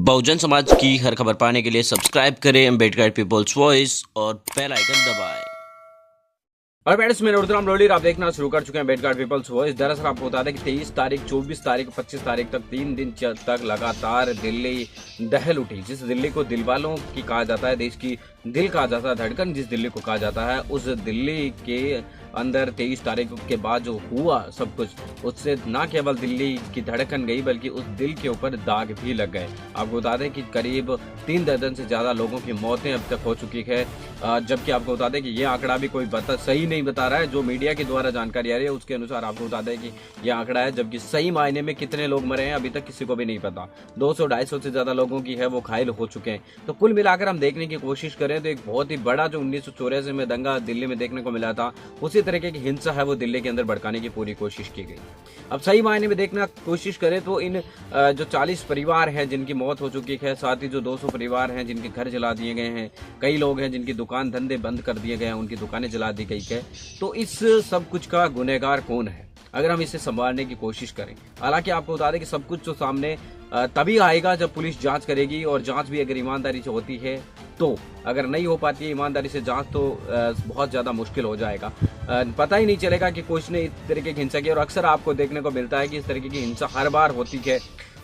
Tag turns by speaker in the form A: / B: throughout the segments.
A: बहुजन समाज की हर खबर पाने के लिए सब्सक्राइब करें अम्बेडकर पीपल्स वॉइस और बेल आइकन दबाएं। और फ्रेंड्स, मैं नूरतराम लोली आप देखना शुरू कर चुके हैं अम्बेडकर पीपल्स वॉइस। दरअसल आपको बता दें कि 23 तारीख, 24 तारीख, 25 तारीख तक 3 दिन तक लगातार दिल्ली दहल उठी। जिस दिल्ली को दिल वालों की कहा जाता है, देश की दिल कहा जाता है, धड़कन जिस दिल्ली को कहा जाता है, उस दिल्ली के अंदर 23 तारीख के बाद जो हुआ सब कुछ, उससे न केवल दिल्ली की धड़कन गई बल्कि उस दिल के ऊपर दाग भी लग गए। आपको बता दें कि करीब 3 दर्जन से ज्यादा लोगों की मौतें अब तक हो चुकी है। जबकि आपको बता दें कि ये आंकड़ा भी कोई सही नहीं बता रहा है। जो मीडिया के द्वारा जानकारी आ रही है उसके अनुसार आपको बता दें कि यह आंकड़ा है, जबकि सही मायने में कितने लोग मरे हैं अभी तक किसी को भी नहीं पता। 200-250 से ज्यादा लोगों की है वो घायल हो चुके हैं। तो कुल मिलाकर हम देखने की कोशिश करें तो एक बहुत ही बड़ा जो 1984 में दंगा दिल्ली में देखने को मिला था, उसी तरीके की हिंसा है वो दिल्ली के अंदर भड़काने की पूरी कोशिश की गई। अब सही मायने में देखना कोशिश करें तो इन जो 40 परिवार हैं जिनकी मौत हो चुकी है, साथ ही जो 200 परिवार हैं जिनके घर जला दिए गए हैं, कई लोग हैं जिनकी दुकान धंधे बंद कर दिए गए हैं, उनकी दुकानें जला दी गई है। तो इस सब कुछ का गुनहगार कौन है अगर हम इसे संभालने की कोशिश करें? हालांकि आपको बता दें कि सब कुछ जो सामने तभी आएगा जब पुलिस जांच करेगी, और जांच भी अगर ईमानदारी से होती है तो। अगर नहीं हो पाती है ईमानदारी से जांच तो बहुत ज्यादा मुश्किल हो जाएगा। पता ही नहीं चलेगा कि कुछ ने इस तरीके की हिंसा की। और अक्सर आपको देखने को मिलता है कि इस तरीके की हिंसा हर बार होती है,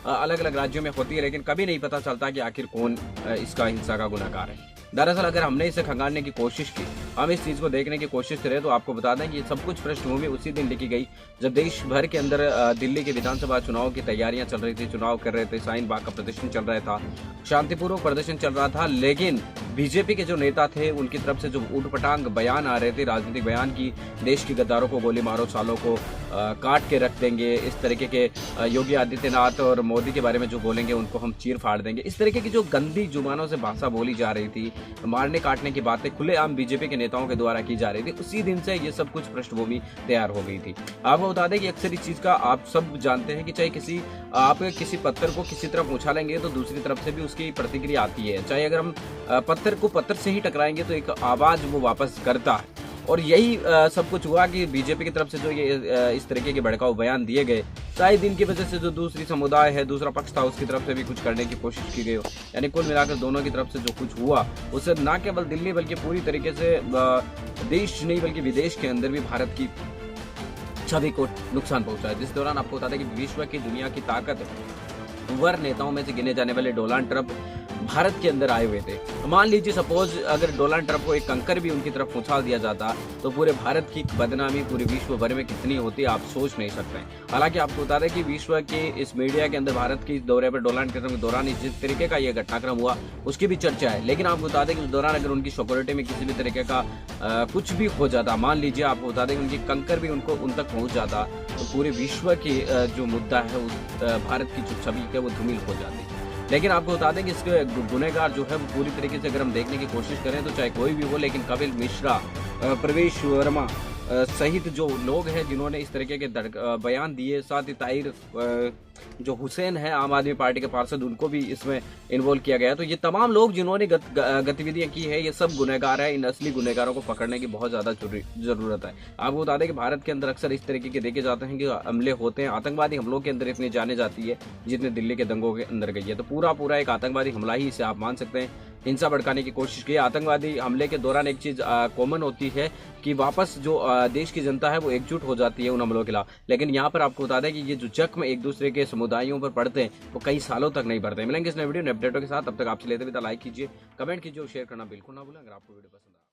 A: अलग अलग राज्यों में होती है, लेकिन कभी नहीं पता चलता कि आखिर कौन इसका हिंसा का गुनहगार है। दरअसल अगर हमने इसे खंगालने की कोशिश की, हम इस चीज को देखने की कोशिश करें, तो आपको बता दें कि सब कुछ पृष्ठभूमि उसी दिन लिखी गई जब देश भर के अंदर दिल्ली के विधानसभा चुनाव की तैयारियां चल रही थी, चुनाव कर रहे थे, शाहीन बाग का प्रदर्शन चल रहा था, शांतिपूर्वक प्रदर्शन चल रहा था। लेकिन बीजेपी के जो नेता थे उनकी तरफ से जो उटपटांग बयान आ रहे थे, राजनीतिक बयान की, देश की गद्दारों को गोली मारो, सालों को काट के रख देंगे, इस तरीके के योगी आदित्यनाथ और मोदी के बारे में जो बोलेंगे उनको हम चीर फाड़ देंगे, इस तरीके की जो गंदी जुबानों से भाषा बोली जा रही थी, मारने काटने की बातें खुलेआम बीजेपी के नेताओं के द्वारा की जा रही थी, उसी दिन से ये सब कुछ पृष्ठभूमि तैयार हो गई थी। आपको बता दें कि अक्सर इस चीज का आप सब जानते हैं कि चाहे आप किसी पत्थर को किसी तरफ उछालेंगे तो दूसरी तरफ से भी उसकी प्रतिक्रिया आती है। चाहे अगर हम पत्थर को पत्थर से ही टकराएंगे तो एक आवाज वो वापस करता है। और यही सब कुछ हुआ कि बीजेपी की तरफ से जो ये इस तरीके के भड़काऊ बयान दिए गए, शायद इनकी वजह से जो दूसरी समुदाय है, दूसरा पक्ष था, उसकी तरफ से भी कुछ करने की कोशिश की गई हो। यानी कुल मिलाकर दोनों की तरफ से जो कुछ हुआ उससे न केवल दिल्ली बल्कि पूरी तरीके से देश नहीं बल्कि विदेश के अंदर भी भारत की छवि को नुकसान पहुंचा है। जिस दौरान आपको बता दें कि विश्व की दुनिया की ताकतवर नेताओं में से गिने जाने वाले डोनाल्ड ट्रंप भारत के अंदर आए हुए थे। मान लीजिए सपोज अगर डोनाल्ड ट्रंप को एक कंकर भी उनकी तरफ उछाल दिया जाता तो पूरे भारत की बदनामी पूरे विश्व भर में कितनी होती आप सोच नहीं सकते। हालांकि आपको बता दें कि विश्व के इस मीडिया के अंदर भारत के इस दौरे पर डोनाल्ड ट्रंप के दौरान जिस तरीके का यह घटनाक्रम हुआ उसकी भी चर्चा है। लेकिन आपको बता दें कि उस दौरान अगर उनकी सिक्योरिटी में किसी भी तरीके का कुछ भी हो जाता, मान लीजिए आपको बता दें कि उनकी कंकर भी उन तक पहुंच जाता, तो पूरे विश्व की जो मुद्दा है उस भारत की जो छवि है वो धूमिल हो जाती। लेकिन आपको बता दें कि इसके गुनहगार जो है वो पूरी तरीके से अगर हम देखने की कोशिश करें तो चाहे कोई भी हो, लेकिन कपिल मिश्रा, प्रवेश वर्मा सहित जो लोग हैं जिन्होंने इस तरीके के बयान दिए, साथ ही ताहिर जो हुसैन है आम आदमी पार्टी के पार्षद, उनको भी इसमें इन्वॉल्व किया गया। तो ये तमाम लोग जिन्होंने गतिविधियां की है, ये सब गुनहगार है। इन असली गुनहगारों को पकड़ने की बहुत ज्यादा जरूरत है। आपको बता दें कि भारत के अंदर अक्सर इस तरीके के देखे जाते हैं कि हमले होते हैं, आतंकवादी हमलों के अंदर इतनी जाने जाती है जितने दिल्ली के दंगों के अंदर गई है। तो पूरा एक आतंकवादी हमला ही इसे आप मान सकते हैं। हिंसा भड़काने की कोशिश की। आतंकवादी हमले के दौरान एक चीज कॉमन होती है कि वापस जो देश की जनता है वो एकजुट हो जाती है उन हमलों के खिलाफ। लेकिन यहाँ पर आपको बता दें कि ये जो जख्म एक दूसरे के समुदायों पर पड़ते हैं वो कई सालों तक नहीं बढ़ते। मिलेंगे इस नए वीडियो नए अपडेटों के साथ, तब तक आपसे लेते हुए लाइक कीजिए, कमेंट कीजिए और शेयर करना बिल्कुल ना भूलें अगर आपको वीडियो पसंद आए।